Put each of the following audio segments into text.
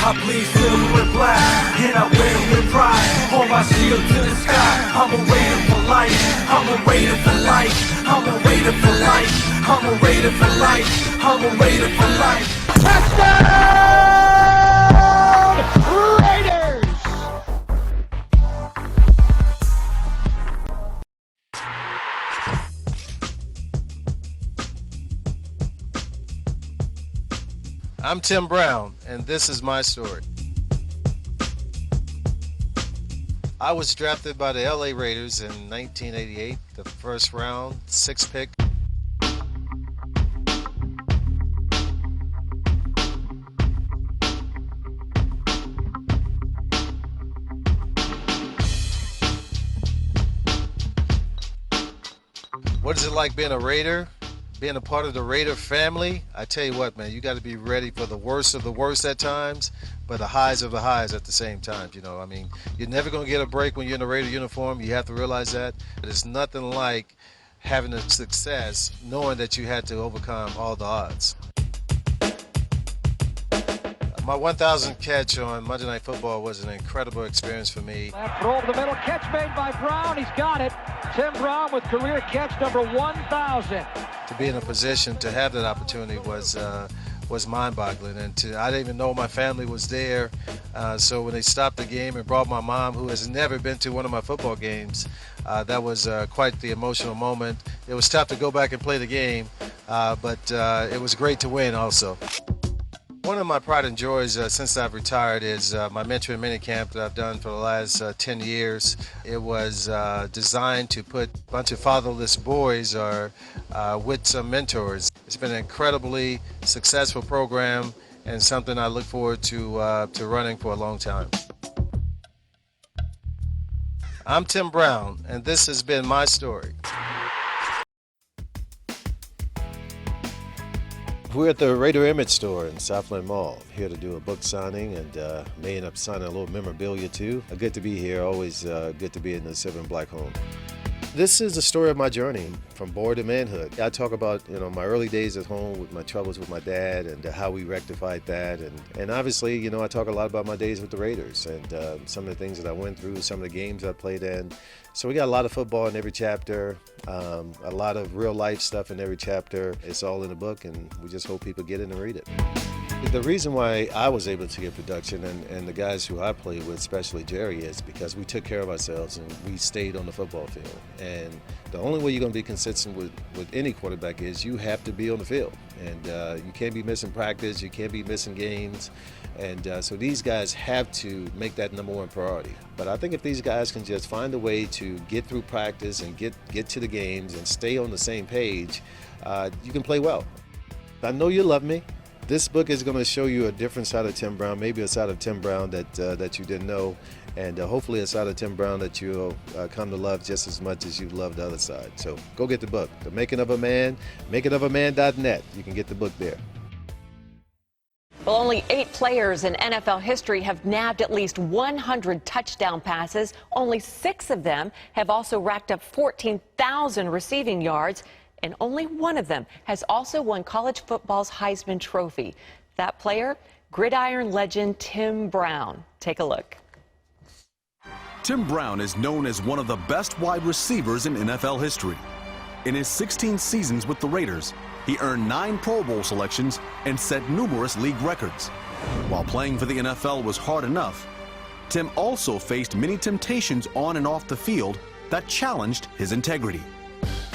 I bleed silver and black, and I wear it with pride. Hold my shield to the sky. I'm a Raider for life. I'm a Raider for life. I'm a Raider for life. I'm a Raider for life. I'm a Raider for life. Touchdown! Raiders! I'm Tim Brown, and this is my story. I was drafted by the LA Raiders in 1988, the first round, 6th pick. What is it like being a Raider? Being a part of the Raider family? I tell you what, man, you got to be ready for the worst of the worst at times, but the highs of the highs at the same time. You know, I mean, you're never going to get a break when you're in a Raider uniform. You have to realize that. It's nothing like having a success knowing that you had to overcome all the odds. My 1,000th catch on Monday Night Football was an incredible experience for me. Left throw over the middle, catch made by Brown. He's got it. Tim Brown with career catch number 1,000. To be in a position to have that opportunity was mind-boggling, and I didn't even know my family was there. So when they stopped the game and brought my mom, who has never been to one of my football games, that was quite the emotional moment. It was tough to go back and play the game, but it was great to win also. One of my pride and joys since I've retired is my mentoring minicamp that I've done for the last 10 years. It was designed to put a bunch of fatherless boys with some mentors. It's been an incredibly successful program and something I look forward to running for a long time. I'm Tim Brown, and this has been my story. We're at the Raider Image store in Southland Mall, here to do a book signing, and may end up signing a little memorabilia too. Good to be here, always good to be in the Silver and Black home. This is the story of my journey from boy to manhood. I talk about, my early days at home with my troubles with my dad and how we rectified that. And obviously, I talk a lot about my days with the Raiders and some of the things that I went through, some of the games I played in. So we got a lot of football in every chapter, a lot of real life stuff in every chapter. It's all in the book, and we just hope people get in and read it. The reason why I was able to get production and the guys who I played with, especially Jerry, is because we took care of ourselves and we stayed on the football field. And the only way you're going to be consistent with any quarterback is you have to be on the field. And you can't be missing practice, you can't be missing games. And so these guys have to make that #1 priority. But I think if these guys can just find a way to get through practice and get to the games and stay on the same page, you can play well. I know you love me. This book is going to show you a different side of Tim Brown, maybe a side of Tim Brown that you didn't know, and hopefully a side of Tim Brown that you'll come to love just as much as you love the other side. So go get the book, The Making of a Man, makingofAman.net. You can get the book there. Well, only 8 players in NFL history have nabbed at least 100 touchdown passes. Only 6 of them have also racked up 14,000 receiving yards. And only one of them has also won college football's Heisman Trophy. That player, gridiron legend Tim Brown. Take a look. Tim Brown is known as one of the best wide receivers in NFL history. In his 16 seasons with the Raiders, he earned 9 Pro Bowl selections and set numerous league records. While playing for the NFL was hard enough, Tim also faced many temptations on and off the field that challenged his integrity.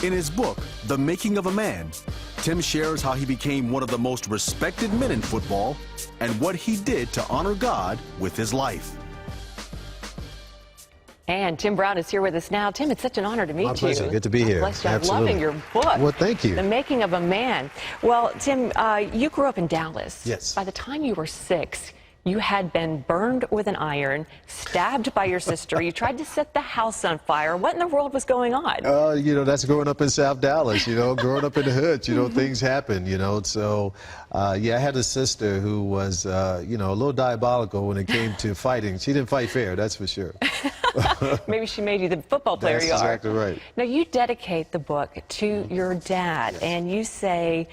In his book, The Making of a Man, Tim shares how he became one of the most respected men in football and what he did to honor God with his life. And Tim Brown is here with us now. Tim, it's such an honor to meet you. My pleasure. Good to be here. Bless you. I'm Absolutely. loving your book. Well, thank you. The Making of a Man. Well, Tim, you grew up in Dallas. Yes. By the time you were 6, you had been burned with an iron, stabbed by your sister. You tried to set the house on fire. What in the world was going on? That's growing up in South Dallas, growing up in the hood, things happen, So, I had a sister who was, a little diabolical when it came to fighting. She didn't fight fair, that's for sure. Maybe she made you the football player you are. That's exactly right. Now, you dedicate the book to your dad, and you say,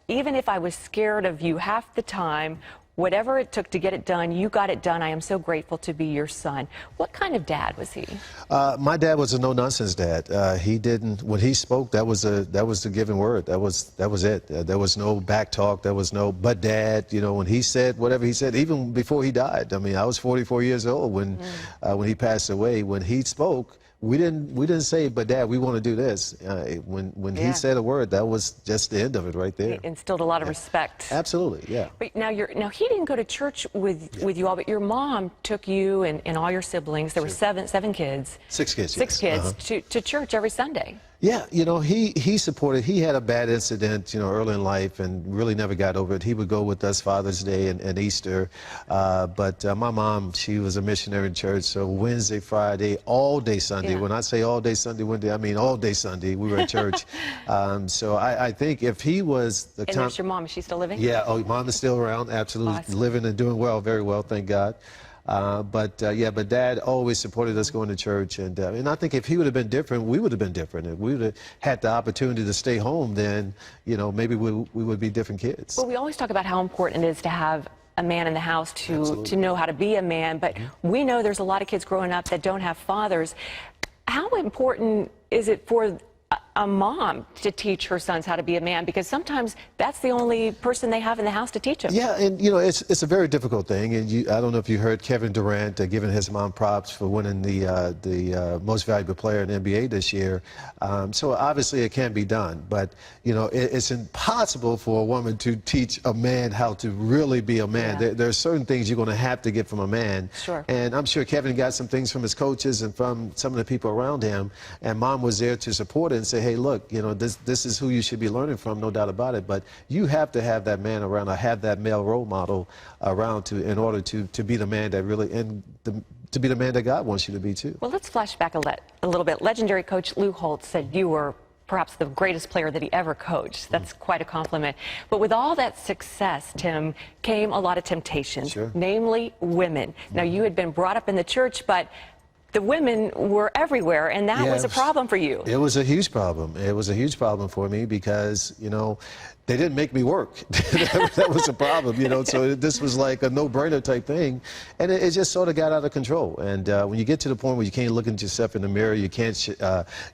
even if I was scared of you half the time, whatever it took to get it done, you got it done. I am so grateful to be your son. What kind of dad was he? My dad was a no-nonsense dad. He didn't, when he spoke, that was the given word. That was it. There was no back talk. There was no, but dad, you know, when he said whatever he said, even before he died. I mean, I was 44 years old when he passed away. When he spoke, we didn't say, but Dad, we want to do this. When he said a word, that was just the end of it right there. It instilled a lot of respect. Absolutely, yeah. But now he didn't go to church with you all, but your mom took you and all your siblings. There were seven kids. 6 kids. Six kids to church every Sunday. Yeah, you know, he supported. He had a bad incident, you know, early in life, and really never got over it. He would go with us Father's Day and Easter, but my mom, she was a missionary in church, so Wednesday, Friday, all day Sunday. Yeah. When I say all day Sunday, Wednesday, I mean all day Sunday. We were at church. So I think if he was the and there's your mom. Is she still living? Yeah. Oh, Mom is still around. Absolutely, awesome. Living and doing well, very well, thank God. But Dad always supported us going to church, and I think if he would have been different, we would have been different. If we would have had the opportunity to stay home, then, you know, maybe we would be different kids. Well, we always talk about how important it is to have a man in the house to know how to be a man, but we know there's a lot of kids growing up that don't have fathers. How important is it for a mom to teach her sons how to be a man, because sometimes that's the only person they have in the house to teach them? Yeah, and you know, it's a very difficult thing, and I don't know if you heard Kevin Durant giving his mom props for winning the most valuable player in the NBA this year. So obviously it can be done, but you know, it's impossible for a woman to teach a man how to really be a man. Yeah. There are certain things you're going to have to get from a man. Sure. And I'm sure Kevin got some things from his coaches and from some of the people around him, and Mom was there to support it and say, hey, look, you know, this is who you should be learning from, no doubt about it. But you have to have that man around, or have that male role model around in order to be the man that really, to be the man that God wants you to be too. Well, let's flash back a little bit. Legendary coach Lou Holtz said you were perhaps the greatest player that he ever coached. That's quite a compliment. But with all that success, Tim, came a lot of temptations, namely women. Now, you had been brought up in the church, but the women were everywhere, and that was a problem for you. It was a huge problem. It was a huge problem for me because, you know, they didn't make me work. That was the problem, you know, so this was like a no-brainer type thing, and it just sort of got out of control. And when you get to the point where you can't look at yourself in the mirror, you can't,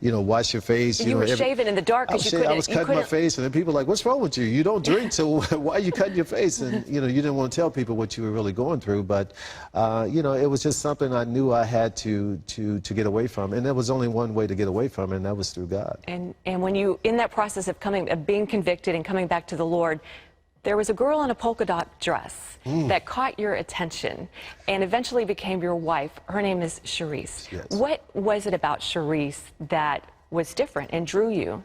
you know, wash your face. You were shaving in the dark because you couldn't. I was cutting my face, and then people were like, what's wrong with you? You don't drink, so why are you cutting your face? And, you know, you didn't want to tell people what you were really going through, but, you know, it was just something I knew I had to get away from, and there was only one way to get away from it, and that was through God. And when you, in that process of being convicted and coming back to the Lord, there was a girl in a polka dot dress that caught your attention and eventually became your wife. Her name is Charisse. Yes. What was it about Charisse that was different and drew you?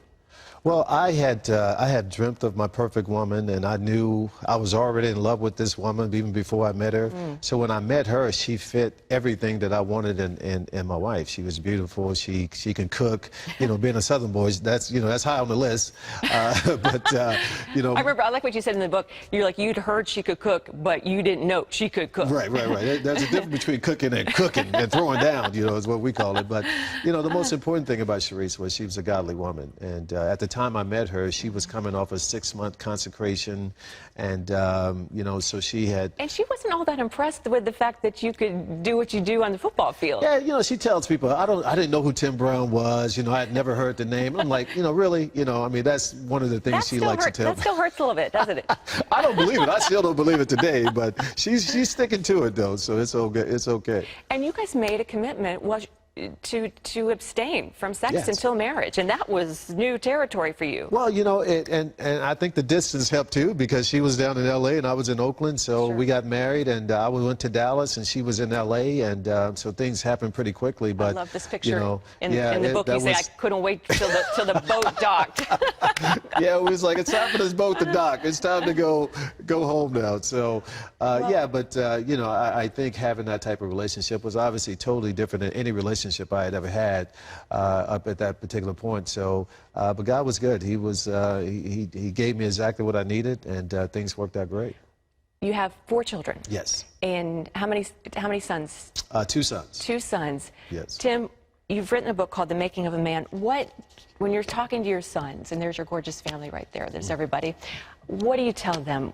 Well, I had dreamt of my perfect woman, and I knew I was already in love with this woman even before I met her. So when I met her, she fit everything that I wanted in my wife. She was beautiful. She can cook. You know, being a Southern boy, that's, you know, that's high on the list. But you know, I like what you said in the book. You're like, you'd heard she could cook, but you didn't know she could cook. Right. There's a difference between cooking and throwing down. You know, is what we call it. But you know, the most important thing about Charisse was she was a godly woman, and at the time I met her, she was coming off a 6-month consecration, and you know, so she had. And she wasn't all that impressed with the fact that you could do what you do on the football field. Yeah, you know, she tells people, I didn't know who Tim Brown was. You know, I had never heard the name. I'm like, you know, really, you know, I mean, that's one of the things she likes to tell. That still hurts a little bit, doesn't it? I don't believe it. I still don't believe it today, but she's sticking to it though, so it's okay. It's okay. And you guys made a commitment. To abstain from sex until marriage, and that was new territory for you. Well, you know, and I think the distance helped too, because she was down in L.A. and I was in Oakland, so we got married, and I went to Dallas and she was in L.A., and so things happened pretty quickly. But I love this picture. You know, in the book, you say, I couldn't wait till the boat docked. Yeah, it was like, it's time for this boat to dock. It's time to go home now. So, but you know, I think having that type of relationship was obviously totally different than any relationship I had ever had up at that particular point. So, but God was good. He was he gave me exactly what I needed, and things worked out great. You have 4 children. Yes. And how many sons? 2 sons. 2 sons. Yes. Tim, you've written a book called The Making of a Man. When you're talking to your sons, and there's your gorgeous family right there, there's everybody, what do you tell them?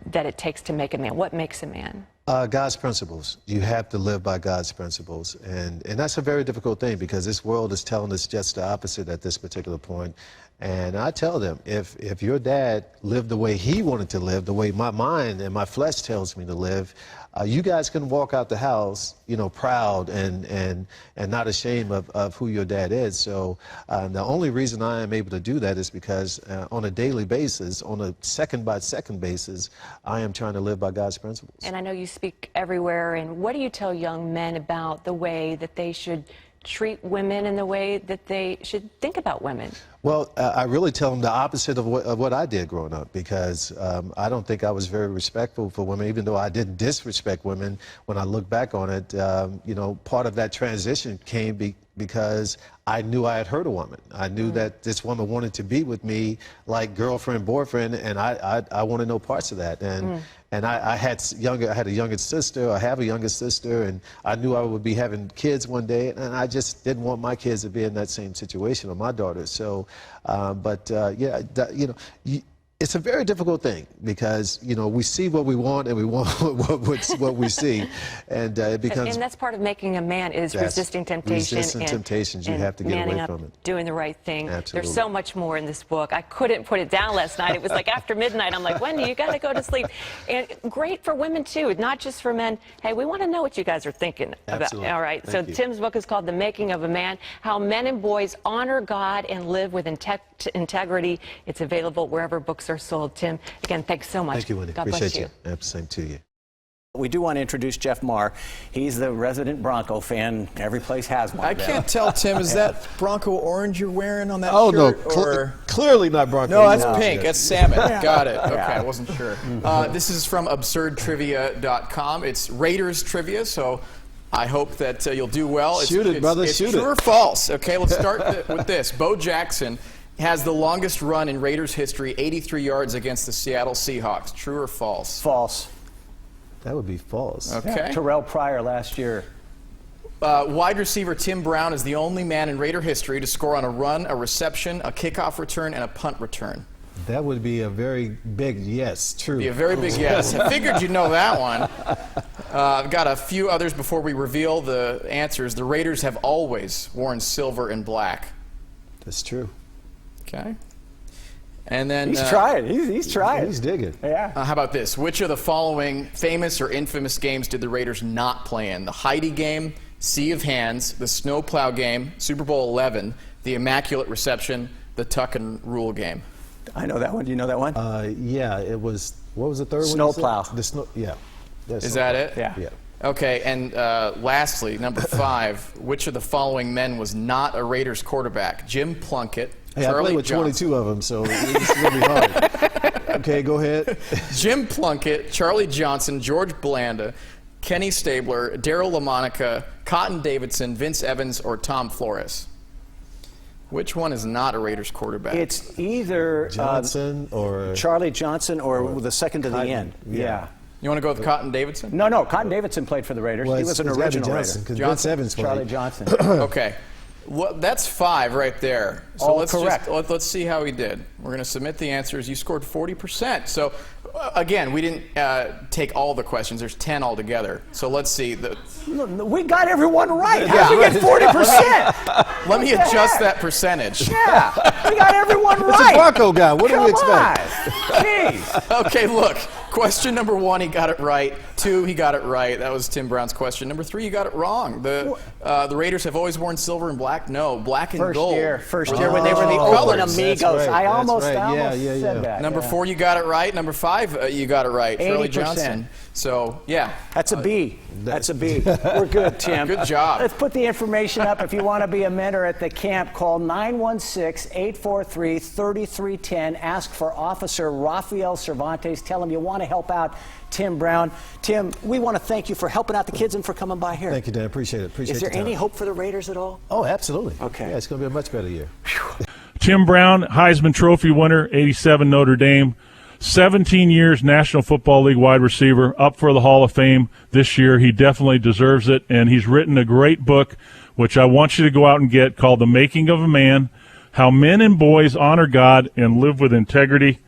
that it takes to make a man? What makes a man? God's principles. You have to live by God's principles. And that's a very difficult thing because this world is telling us just the opposite at this particular point. And I tell them, if your dad lived the way he wanted to live, the way my mind and my flesh tells me to live, you guys can walk out the house, you know, proud and not ashamed of who your dad is. So the only reason I am able to do that is because on a daily basis, on a second-by-second basis, I am trying to live by God's principles. And I know you speak everywhere. And what do you tell young men about the way that they should treat women and the way that they should think about women? Well, I really tell them the opposite of what I did growing up because I don't think I was very respectful for women, even though I didn't disrespect women. When I look back on it, you know, part of that transition came because I knew I had hurt a woman. I knew that this woman wanted to be with me like girlfriend, boyfriend, and I wanted no parts of that. And I had a younger sister. I have a younger sister, and I knew I would be having kids one day, and I just didn't want my kids to be in that same situation, or my daughters. So, yeah, you know, it's a very difficult thing because, you know, we see what we want and we want what we see. And it becomes... And that's part of making a man is resisting temptation. Resisting temptations. You have to get away from it. Doing the right thing. Absolutely. There's so much more in this book. I couldn't put it down last night. It was like after midnight. I'm like, Wendy, you got to go to sleep. And great for women, too, not just for men. Hey, we want to know what you guys are thinking about. All right. Thank so you. Tim's book is called The Making of a Man, How Men and Boys Honor God and Live with Integrity. It's available wherever books are sold. Tim, again, thanks so much. Thank you, Wendy. God Appreciate bless you. Same to you. We do want to introduce Jeff Marr. He's the resident Bronco fan. Every place has one. I can't tell, Tim, is that Bronco orange you're wearing on that Oh, shirt? no, or... clearly not Bronco. No, that's pink. That's salmon. Got it. Okay, Yeah. I wasn't sure. This is from absurdtrivia.com. It's Raiders trivia, so I hope that you'll do well. Shoot it, brother, it's shoot true it. or false. Okay, let's start with this. Bo Jackson has the longest run in Raiders history, 83 yards against the Seattle Seahawks. True or false? False. That would be false. Okay. Yeah, Terrell Pryor last year. Wide receiver Tim Brown is the only man in Raider history to score on a run, a reception, a kickoff return, and a punt return. That would be a very big yes. True. Be a very big yes. I figured you'd know that one. I've got a few others before we reveal the answers. The Raiders have always worn silver and black. That's true. Okay. And then He's trying. He's trying. He's digging. Yeah. how about this? Which of the following famous or infamous games did the Raiders not play in? The Heidi game, Sea of Hands, the Snowplow game, Super Bowl 11, the Immaculate Reception, the Tuck and Rule game. I know that one. Do you know that one? Yeah, it was, what was the third one? Snowplow. The snow, yeah. Is that it? Yeah. Yeah. Okay, and lastly, number 5, which of the following men was not a Raiders quarterback? Jim Plunkett, Hey, I Charlie played with Johnson. 22 of them, so it's going to be hard. Okay, go ahead. Jim Plunkett, Charlie Johnson, George Blanda, Kenny Stabler, Daryl LaMonica, Cotton Davidson, Vince Evans, or Tom Flores. Which one is not a Raiders quarterback? It's either Johnson or Charlie Johnson or the second to the end. Yeah. You want to go with Cotton Davidson? No. Cotton Davidson played for the Raiders. Well, he was an it's gotta be original Johnson, Raider. 'cause Johnson? Vince Evans played. Charlie Johnson. Okay. Well, that's 5 right there. So All let's correct. let's see how he did. We're going to submit the answers. You scored 40%. So again, we didn't take all the questions. There's 10 altogether. So let's see. We got everyone right. How did we get 40%? Let me adjust that percentage. Yeah, we got everyone It's right. a Bronco guy. What do we expect? Jeez. Okay, look. Question number 1, he got it right. 2, he got it right. That was Tim Brown's question. Number 3, you got it wrong. The Raiders have always worn silver and black. No, black and gold. First year when they were the Oakland Colors. Amigos. That's right, I that's almost right. said that. Number yeah. 4, you got it right. Number 5, you got it right. Charlie 80%. Johnson. So, yeah. That's a B. That's a B. We're good, Tim. Good job. Let's put the information up. If you want to be a mentor at the camp, call 916-843-3310. Ask for Officer Rafael Cervantes. Tell him you want to help out Tim Brown. Tim, we want to thank you for helping out the kids and for coming by here. Thank you, Dan. Appreciate it. Is there any hope for the Raiders at all? Oh, absolutely. Okay. Yeah, it's going to be a much better year. Tim Brown, Heisman Trophy winner, 87 Notre Dame, 17 years National Football League wide receiver, up for the Hall of Fame this year. He definitely deserves it, and he's written a great book, which I want you to go out and get, called The Making of a Man, How Men and Boys Honor God and Live with Integrity.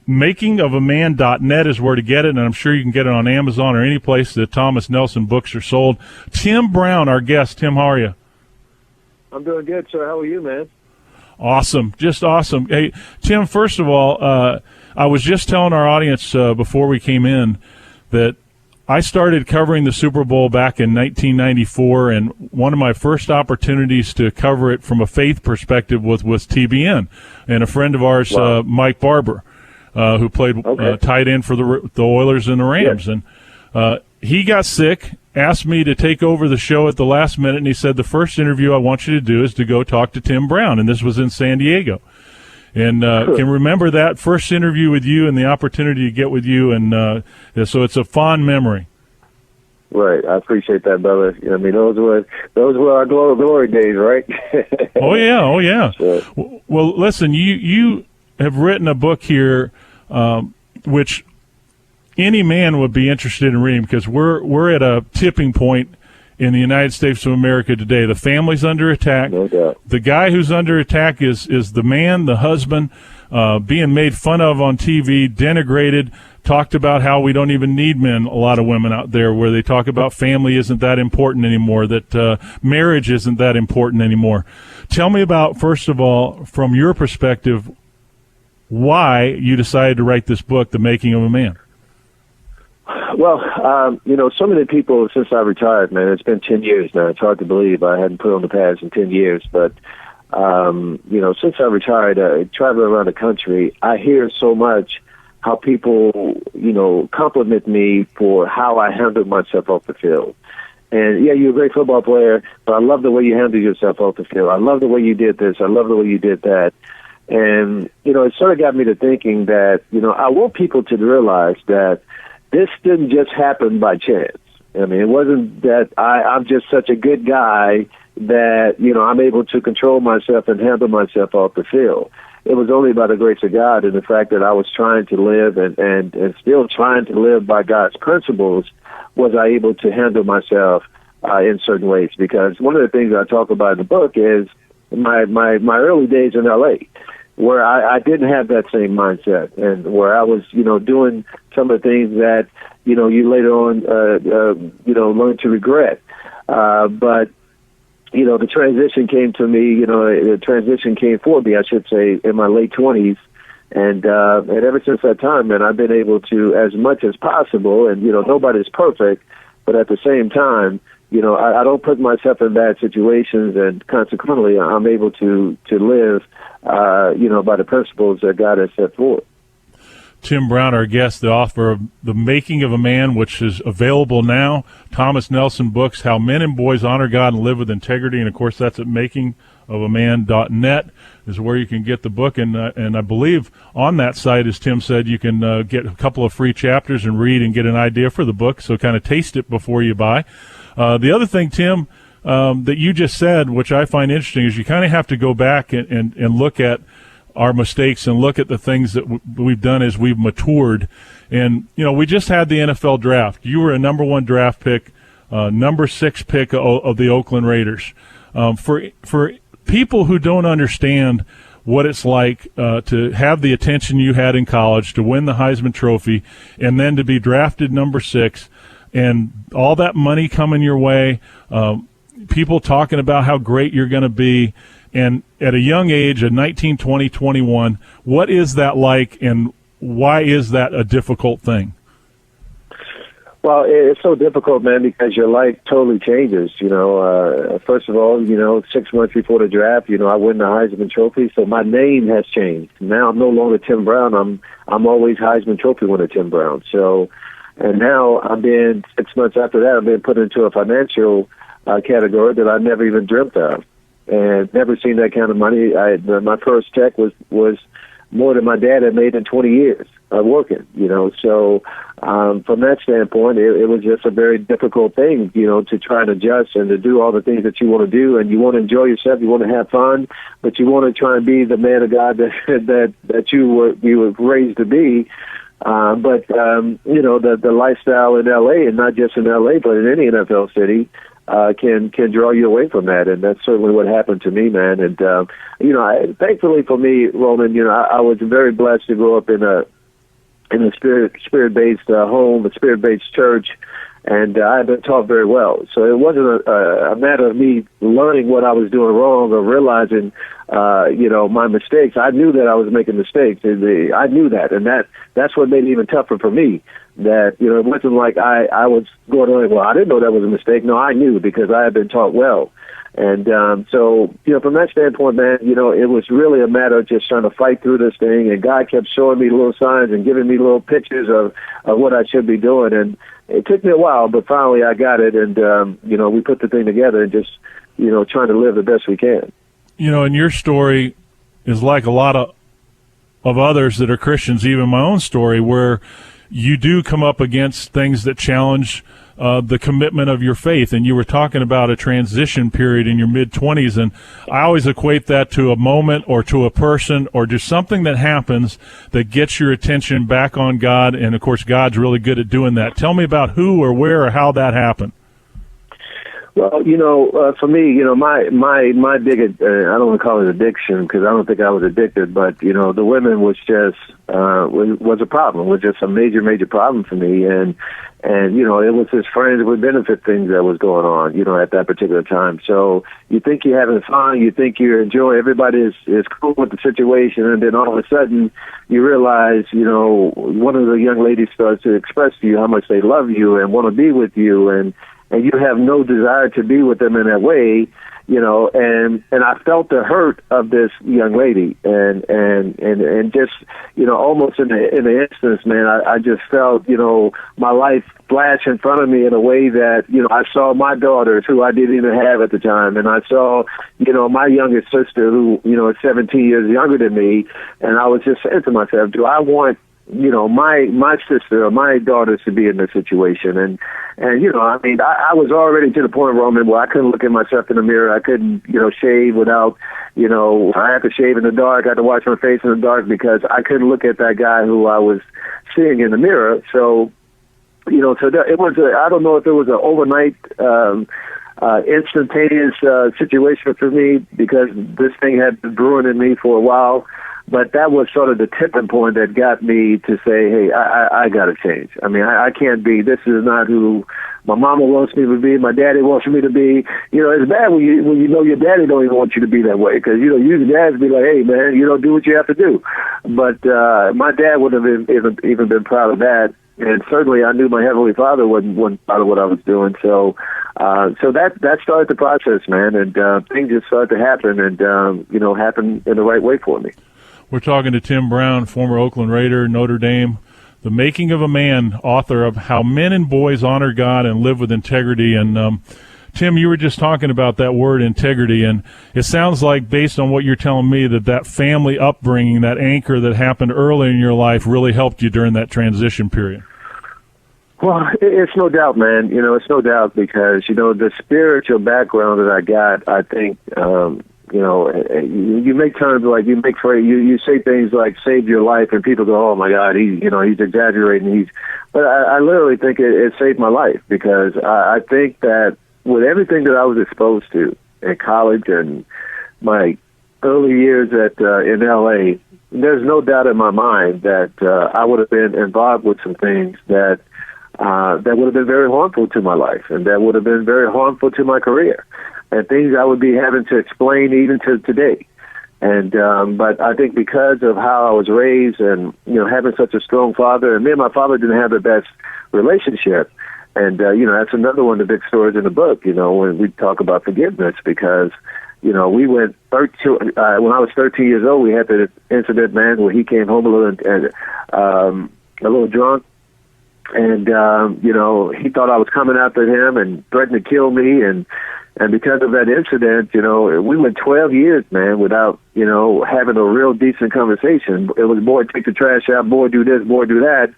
makingofAman.net is where to get it, and I'm sure you can get it on Amazon or any place that Thomas Nelson books are sold. Tim Brown, our guest. Tim, how are you? I'm doing good, sir. How are you, man? Awesome. Just awesome. Hey, Tim, first of all, I was just telling our audience before we came in that I started covering the Super Bowl back in 1994, and one of my first opportunities to cover it from a faith perspective was TBN, and a friend of ours, Wow. Mike Barber, who played tight end for the Oilers and the Rams. Yes. And he got sick, asked me to take over the show at the last minute, and he said, the first interview I want you to do is to go talk to Tim Brown, and this was in San Diego. And can remember that first interview with you and the opportunity to get with you, and so it's a fond memory. Right, I appreciate that, brother. I mean, those were our glory days, right? Oh yeah. Sure. Well, listen, you have written a book here, which any man would be interested in reading, because we're at a tipping point in the United States of America today. The family's under attack. No doubt. The guy who's under attack is the man, the husband, being made fun of on TV, denigrated, talked about how we don't even need men, a lot of women out there, where they talk about family isn't that important anymore, that marriage isn't that important anymore. Tell me about, first of all, from your perspective, why you decided to write this book, The Making of a Man. Well, so many people, since I retired, man, it's been 10 years now. It's hard to believe I hadn't put on the pads in 10 years. But, since I retired, traveling around the country, I hear so much how people, compliment me for how I handled myself off the field. And, yeah, you're a great football player, but I love the way you handled yourself off the field. I love the way you did this. I love the way you did that. And, it sort of got me to thinking that, I want people to realize that this didn't just happen by chance. I mean, it wasn't that I'm just such a good guy that, I'm able to control myself and handle myself off the field. It was only by the grace of God and the fact that I was trying to live and still trying to live by God's principles was I able to handle myself in certain ways. Because one of the things I talk about in the book is my early days in L.A., where I didn't have that same mindset, and where I was, doing some of the things that, you later on, learn to regret. But, the transition came to me, the transition came for me, I should say, in my late 20s. And ever since that time, man, I've been able to, as much as possible, and, nobody's perfect, but at the same time, I don't put myself in bad situations, and consequently, I'm able to live, by the principles that God has set forth. Tim Brown, our guest, the author of The Making of a Man, which is available now. Thomas Nelson Books, How Men and Boys Honor God and Live with Integrity. And, of course, that's at makingofaman.net is where you can get the book. And I believe on that site, as Tim said, you can get a couple of free chapters and read and get an idea for the book. So kind of taste it before you buy. The other thing, Tim, that you just said, which I find interesting, is you kind of have to go back and look at our mistakes and look at the things that we've done as we've matured. And, we just had the NFL draft. You were a number 1 draft pick, number 6 pick of the Oakland Raiders. For people who don't understand what it's like to have the attention you had in college, to win the Heisman Trophy, and then to be drafted number 6, and all that money coming your way, people talking about how great you're going to be, and at a young age, at 19, 20, 21, what is that like, and why is that a difficult thing? Well, it's so difficult, man, because your life totally changes. First of all, 6 months before the draft, I win the Heisman Trophy, so my name has changed. Now I'm no longer Tim Brown. I'm always Heisman Trophy winner Tim Brown. So, and now I've been 6 months after that, I've been put into a financial category that I never even dreamt of, and never seen that kind of money. My first check was more than my dad had made in 20 years of working, So from that standpoint, it was just a very difficult thing, to try and adjust and to do all the things that you want to do, and you want to enjoy yourself, you want to have fun, but you want to try and be the man of God that you were raised to be. But the lifestyle in L.A., and not just in L.A., but in any NFL city, can draw you away from that, and that's certainly what happened to me, man. And thankfully for me, Roman, I was very blessed to grow up in in a spirit-based home, a spirit-based church, and I had been taught very well. So it wasn't a matter of me learning what I was doing wrong or realizing, my mistakes. I knew that I was making mistakes. I knew that, and that's what made it even tougher for me. That, it wasn't like I was going on, well, I didn't know that was a mistake. No, I knew because I had been taught well. And so, from that standpoint, man, it was really a matter of just trying to fight through this thing. And God kept showing me little signs and giving me little pictures of what I should be doing. And it took me a while, but finally I got it. And, we put the thing together and just, trying to live the best we can. And your story is like a lot of others that are Christians, even my own story, where you do come up against things that challenge the commitment of your faith. And you were talking about a transition period in your mid-20s, and I always equate that to a moment or to a person or just something that happens that gets your attention back on God, and, of course, God's really good at doing that. Tell me about who or where or how that happened. Well, for me, my big, I don't want to call it addiction because I don't think I was addicted, but, the women was just, was a problem, was just a major, major problem for me. And it was this friends with benefit things that was going on, at that particular time. So you think you're having fun, you think you're enjoying, everybody is cool with the situation, and then all of a sudden you realize, one of the young ladies starts to express to you how much they love you and want to be with you, and you have no desire to be with them in that way, and I felt the hurt of this young lady, and just, almost in the instance, man, I just felt, my life flash in front of me in a way that, I saw my daughters who I didn't even have at the time, and I saw, my youngest sister who, is 17 years younger than me, and I was just saying to myself, do I want my sister or my daughters to be in this situation? And I was already to the point, Roman, where I couldn't look at myself in the mirror. I couldn't, shave without, I had to shave in the dark. I had to wash my face in the dark because I couldn't look at that guy who I was seeing in the mirror. So, it was, I don't know if it was an overnight, instantaneous situation for me because this thing had been brewing in me for a while. But that was sort of the tipping point that got me to say, hey, I got to change. I mean, I can't be. This is not who my mama wants me to be. My daddy wants me to be. It's bad when you know your daddy don't even want you to be that way because, usually dads be like, hey, man, do what you have to do. But my dad wouldn't have even been proud of that. And certainly I knew my Heavenly Father wasn't proud of what I was doing. So that started the process, man. And things just started to happen and, happen in the right way for me. We're talking to Tim Brown, former Oakland Raider, Notre Dame, The Making of a Man, author of How Men and Boys Honor God and Live with Integrity. And, Tim, you were just talking about that word integrity, and it sounds like, based on what you're telling me, that family upbringing, that anchor that happened early in your life really helped you during that transition period. Well, it's no doubt, man. It's no doubt because, the spiritual background that I got, I think, you make terms like you say things like saved your life, and people go, "Oh my God, he's exaggerating." But I literally think it saved my life because I think that with everything that I was exposed to in college and my early years in LA, there's no doubt in my mind that I would have been involved with some things that would have been very harmful to my life and that would have been very harmful to my career. And things I would be having to explain even to today. And but I think because of how I was raised and, having such a strong father, and me and my father didn't have the best relationship. And, that's another one of the big stories in the book, when we talk about forgiveness, because, we went when I was 13 years old, we had the incident, man, where he came home a little drunk. And, he thought I was coming after him and threatened to kill me. And because of that incident, we went 12 years, man, without, having a real decent conversation. It was, boy, take the trash out, boy, do this, boy, do that.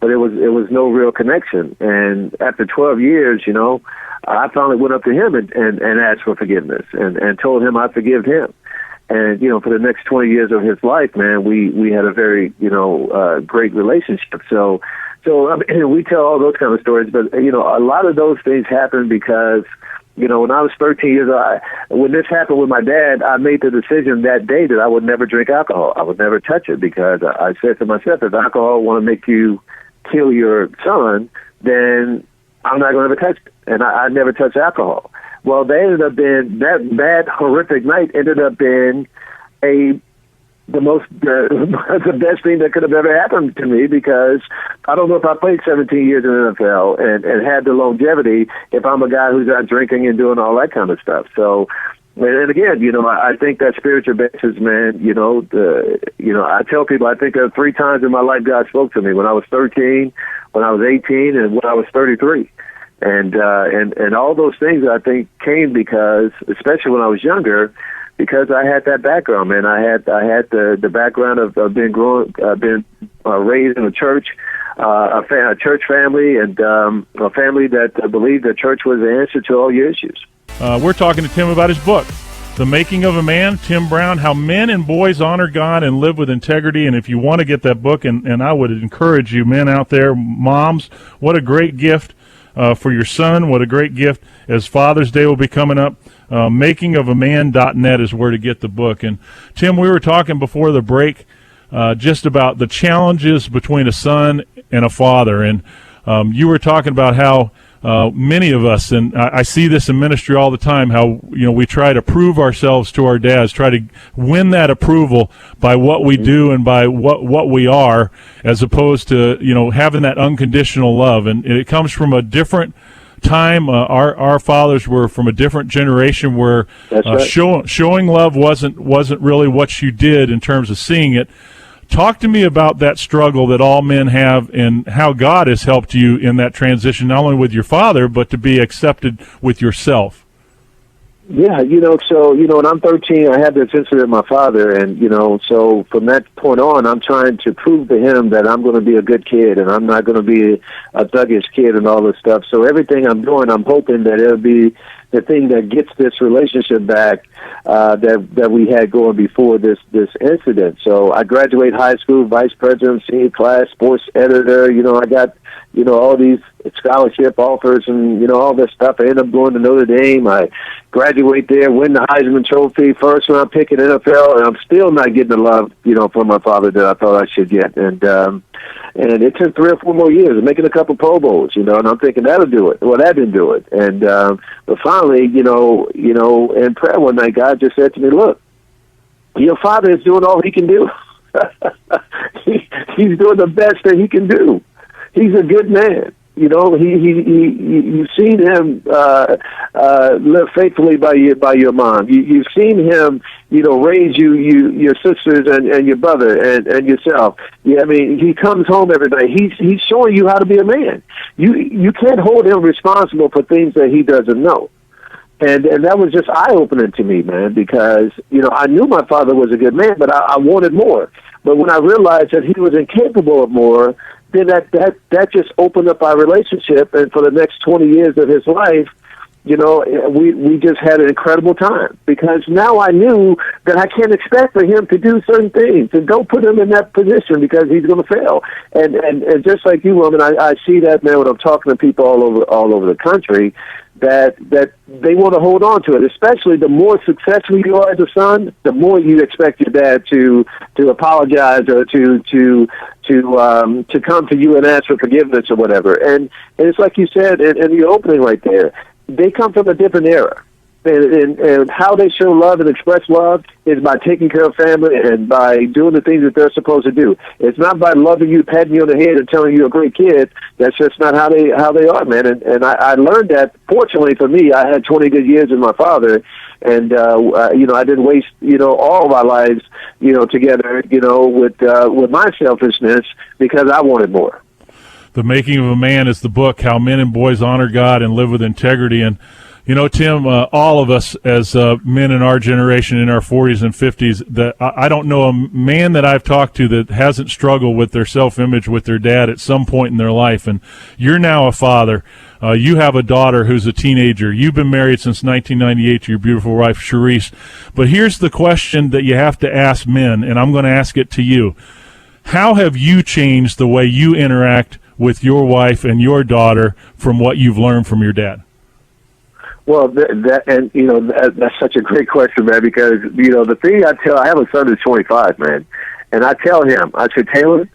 But it was no real connection. And after 12 years, I finally went up to him and asked for forgiveness and told him I forgive him. And, for the next 20 years of his life, man, we had a very, great relationship. So I mean, we tell all those kind of stories, but, a lot of those things happen because, When I was 13 years old, when this happened with my dad, I made the decision that day that I would never drink alcohol. I would never touch it, because I said to myself, if alcohol want to make you kill your son, then I'm not going to ever touch it. And I never touched alcohol. Well, that bad, horrific night ended up being the best thing that could have ever happened to me, because I don't know if I played 17 years in the NFL and had the longevity if I'm a guy who's not drinking and doing all that kind of stuff. So, and again, I think that spiritual basis, man, I tell people, I think there are 3 times in my life God spoke to me: when I was 13, when I was 18, and when I was 33. And all those things, I think, came because, especially when I was younger, because I had that background, man. I had the background of being raised in a church, a church family, and a family that believed that church was the answer to all your issues. We're talking to Tim about his book, The Making of a Man, Tim Brown, How Men and Boys Honor God and Live with Integrity. And if you want to get that book, and I would encourage you, men out there, moms, what a great gift for your son. What a great gift as Father's Day will be coming up. Makingofaman.net is where to get the book. And Tim, we were talking before the break just about the challenges between a son and a father. And you were talking about how many of us, and I see this in ministry all the time, how we try to prove ourselves to our dads, try to win that approval by what we do and by what we are, as opposed to having that unconditional love. And it comes from a different time. Our fathers were from a different generation where showing love wasn't really what you did in terms of seeing it. Talk to me about that struggle that all men have, and how God has helped you in that transition, not only with your father, but to be accepted with yourself. Yeah, so, when I'm 13, I had this incident with my father, and, so from that point on, I'm trying to prove to him that I'm going to be a good kid, and I'm not going to be a thuggish kid and all this stuff. So everything I'm doing, I'm hoping that it'll be the thing that gets this relationship back that we had going before this incident. So I graduate high school, vice president, senior class, sports editor. I got all these scholarship offers and all this stuff. I end up going to Notre Dame. I graduate there, win the Heisman Trophy, first round pick in NFL, and I'm still not getting the love from my father that I thought I should get. And it took 3 or 4 more years of making a couple Pro Bowls, and I'm thinking that'll do it. Well, that didn't do it. And but finally, in prayer one night, God just said to me, "Look, your father is doing all he can do. He's doing the best that he can do. He's a good man. You've seen him live faithfully by your mom. You've seen him, raise your sisters and your brother and yourself. Yeah, I mean, he comes home every day. He's showing you how to be a man. You can't hold him responsible for things that he doesn't know." And that was just eye-opening to me, man, because, I knew my father was a good man, but I wanted more. But when I realized that he was incapable of more, then that just opened up our relationship, and for the next 20 years of his life, we just had an incredible time, because now I knew that I can't expect for him to do certain things, and don't put him in that position because he's going to fail. And just like you, woman, I see that, man, when I'm talking to people all over the country, that they want to hold on to it. Especially the more successful you are as a son, the more you expect your dad to apologize or to come to you and ask for forgiveness or whatever. And it's like you said in your opening right there, they come from a different era. And how they show love and express love is by taking care of family and by doing the things that they're supposed to do. It's not by loving you, patting you on the head, and telling you you're a great kid. That's just not how they are, man. And I learned that. Fortunately for me, I had 20 good years with my father, and I didn't waste all of our lives together with my selfishness, because I wanted more. The Making of a Man is the book, How Men and Boys Honor God and Live with Integrity. And Tim, all of us as men in our generation, in our 40s and 50s, that I don't know a man that I've talked to that hasn't struggled with their self-image with their dad at some point in their life. And you're now a father. You have a daughter who's a teenager. You've been married since 1998 to your beautiful wife, Charisse. But here's the question that you have to ask men, and I'm going to ask it to you. How have you changed the way you interact with your wife and your daughter from what you've learned from your dad? Well, that's such a great question, man, because, the thing I have a son who's 25, man, and I tell him, I said, Taylor,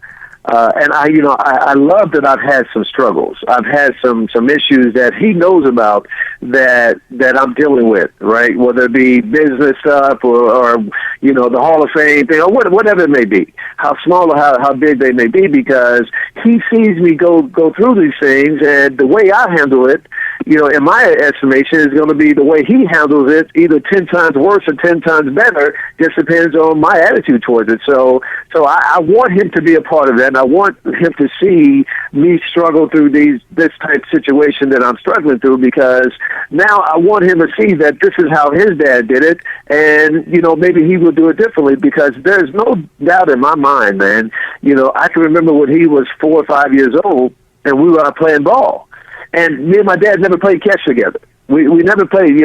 and I love that I've had some struggles. I've had some issues that he knows about that I'm dealing with, right? Whether it be business stuff or the Hall of Fame thing or whatever it may be, how small or how big they may be, because he sees me go through these things, and the way I handle it, in my estimation, is going to be the way he handles it, either 10 times worse or 10 times better. Just depends on my attitude towards it. So I want him to be a part of that, and I want him to see me struggle through this type of situation that I'm struggling through, because now I want him to see that this is how his dad did it, and maybe he will do it differently, because there's no doubt in my mind, man. I can remember when he was 4 or 5 years old, and we were out playing ball. And me and my dad never played catch together. We never played,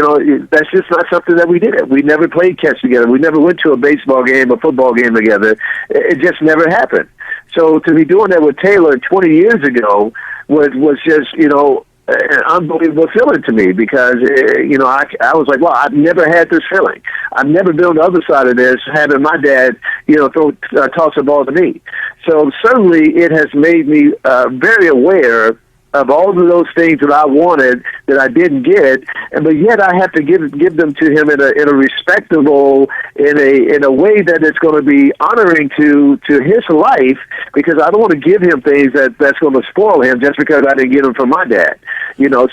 that's just not something that we did. We never played catch together. We never went to a baseball game, a football game together. It just never happened. So to be doing that with Taylor 20 years ago was just, an unbelievable feeling to me, because, I was like, wow, I've never had this feeling. I've never been on the other side of this, having my dad, toss the ball to me. So certainly it has made me very aware of all of those things that I wanted that I didn't get, but yet I have to give them to him in a respectable, in a way that it's going to be honoring to his life, because I don't want to give him things that's going to spoil him just because I didn't get them from my dad.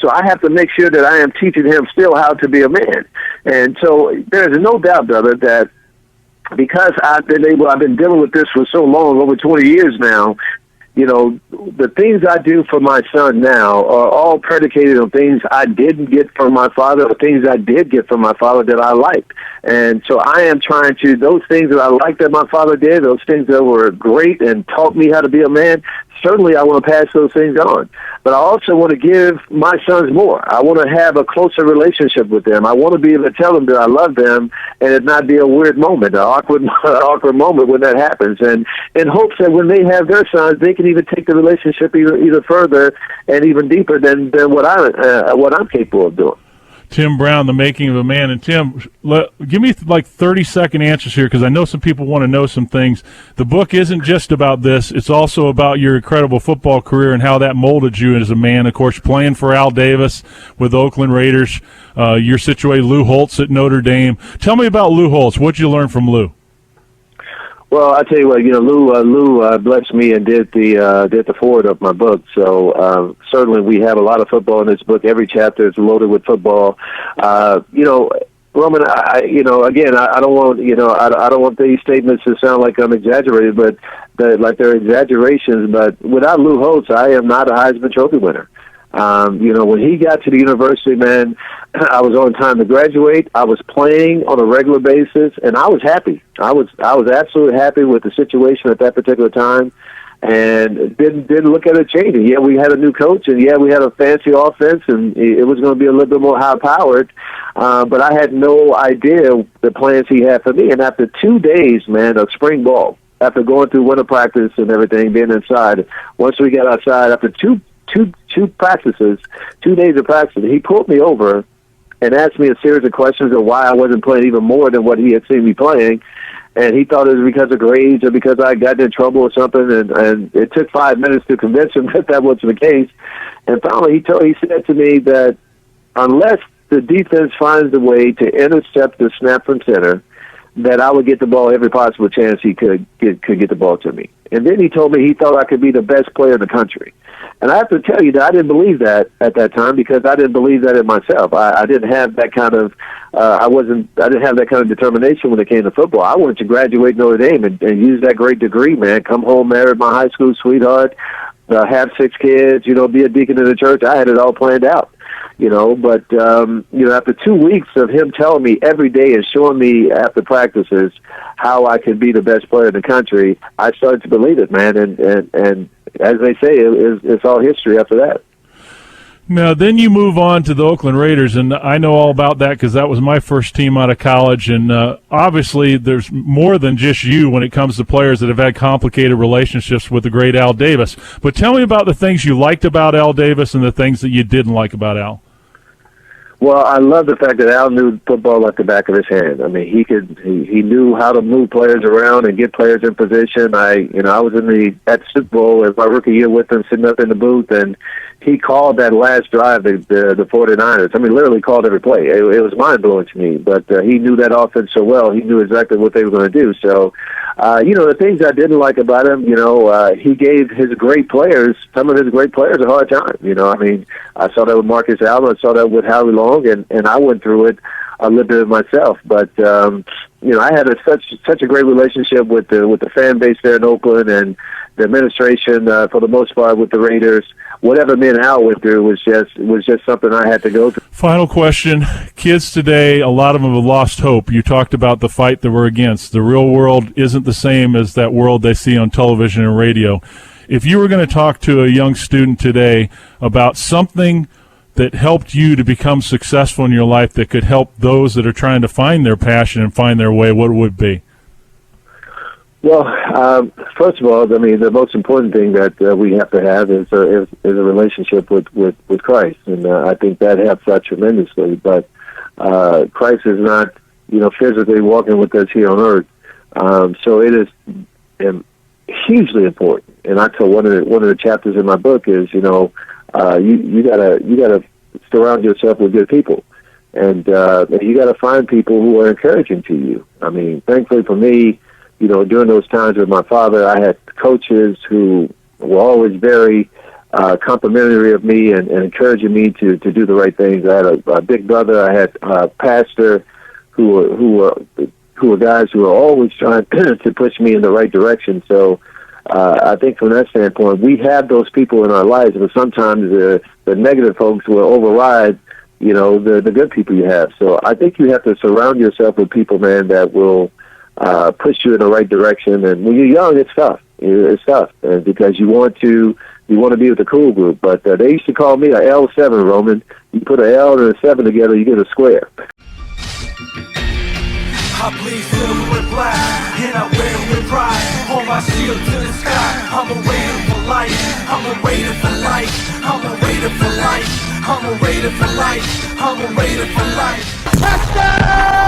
So I have to make sure that I am teaching him still how to be a man. And so there's no doubt, brother, that because I've been dealing with this for so long, over 20 years now, the things I do for my son now are all predicated on things I didn't get from my father, or things I did get from my father that I liked. And so I am trying to, those things that I liked that my father did, those things that were great and taught me how to be a man, certainly I want to pass those things on. But I also want to give my sons more. I want to have a closer relationship with them. I want to be able to tell them that I love them, and it not be a weird moment, an awkward moment when that happens. And in hopes that when they have their sons, they can even take the relationship either further and even deeper than what I'm capable of doing. Tim Brown, The Making of a Man. And Tim, give me like 30-second answers here, because I know some people want to know some things. The book isn't just about this. It's also about your incredible football career and how that molded you as a man. Of course, playing for Al Davis with Oakland Raiders, your situation, Lou Holtz at Notre Dame. Tell me about Lou Holtz. What did you learn from Lou? Well, I tell you what, Lou blessed me and did the forward of my book. So certainly we have a lot of football in this book. Every chapter is loaded with football. Roman, I don't want these statements to sound like I'm exaggerated, but like they're exaggerations. But without Lou Holtz, I am not a Heisman Trophy winner. When he got to the university, man, I was on time to graduate. I was playing on a regular basis, and I was happy. I was absolutely happy with the situation at that particular time, and didn't look at it changing. Yeah, we had a new coach, and yeah, we had a fancy offense, and it was going to be a little bit more high-powered, but I had no idea the plans he had for me. And after 2 days, man, of spring ball, after going through winter practice and everything, being inside, once we got outside, after two practices, 2 days of practice, he pulled me over and asked me a series of questions of why I wasn't playing even more than what he had seen me playing. And he thought it was because of grades or because I got in trouble or something. And it took 5 minutes to convince him that wasn't the case. And finally, he said to me that unless the defense finds a way to intercept the snap from center, that I would get the ball every possible chance he could get the ball to me. And then he told me he thought I could be the best player in the country. And I have to tell you that I didn't believe that at that time, because I didn't believe that in myself. I didn't have that kind of I didn't have that kind of determination when it came to football. I wanted to graduate Notre Dame and use that great degree, man. Come home, marry my high school sweetheart, have 6 kids, be a deacon in the church. I had it all planned out. But after 2 weeks of him telling me every day and showing me after practices how I could be the best player in the country, I started to believe it, man. And as they say, it's all history after that. Now, then you move on to the Oakland Raiders, and I know all about that because that was my first team out of college. And obviously, there's more than just you when it comes to players that have had complicated relationships with the great Al Davis. But tell me about the things you liked about Al Davis and the things that you didn't like about Al. Well, I love the fact that Al knew football like the back of his hand. I mean, he knew how to move players around and get players in position. I was at the Super Bowl in my rookie year with him, sitting up in the booth, and he called that last drive, the 49ers. I mean, literally called every play. It was mind-blowing to me, but he knew that offense so well. He knew exactly what they were going to do. So, the things I didn't like about him, he gave his great players, some of his great players, a hard time. I mean, I saw that with Marcus Allen. I saw that with Howie Long, and I went through it a little bit myself. But, I had such a great relationship with the fan base there in Oakland and the administration, for the most part, with the Raiders. Whatever me and Al went through was just something I had to go through. Final question. Kids today, a lot of them have lost hope. You talked about the fight that we're against. The real world isn't the same as that world they see on television and radio. If you were going to talk to a young student today about something that helped you to become successful in your life that could help those that are trying to find their passion and find their way, what would it be? Well, first of all, I mean, the most important thing that we have to have is a relationship with Christ, and I think that helps out tremendously. But Christ is not, physically walking with us here on earth, so it is hugely important. And I told one of the chapters in my book is, you gotta surround yourself with good people, and you gotta find people who are encouraging to you. I mean, thankfully for me, during those times with my father, I had coaches who were always very complimentary of me and encouraging me to do the right things. I had a big brother. I had a pastor who were guys who were always trying to push me in the right direction. So I think from that standpoint, we have those people in our lives, but sometimes the negative folks will override, the good people you have. So I think you have to surround yourself with people, man, that will push you in the right direction. And when you're young, it's tough. It's tough because you want to be with the cool group. But they used to call me a L7, Roman. You put an L and a 7 together, you get a square. I bleed silver and black, and I wear it with pride. Hold my shield to the sky. I'm a Raider for life. I'm a Raider for life. I'm a Raider for life. I'm a Raider for life. I'm a Raider for life. Touchdown!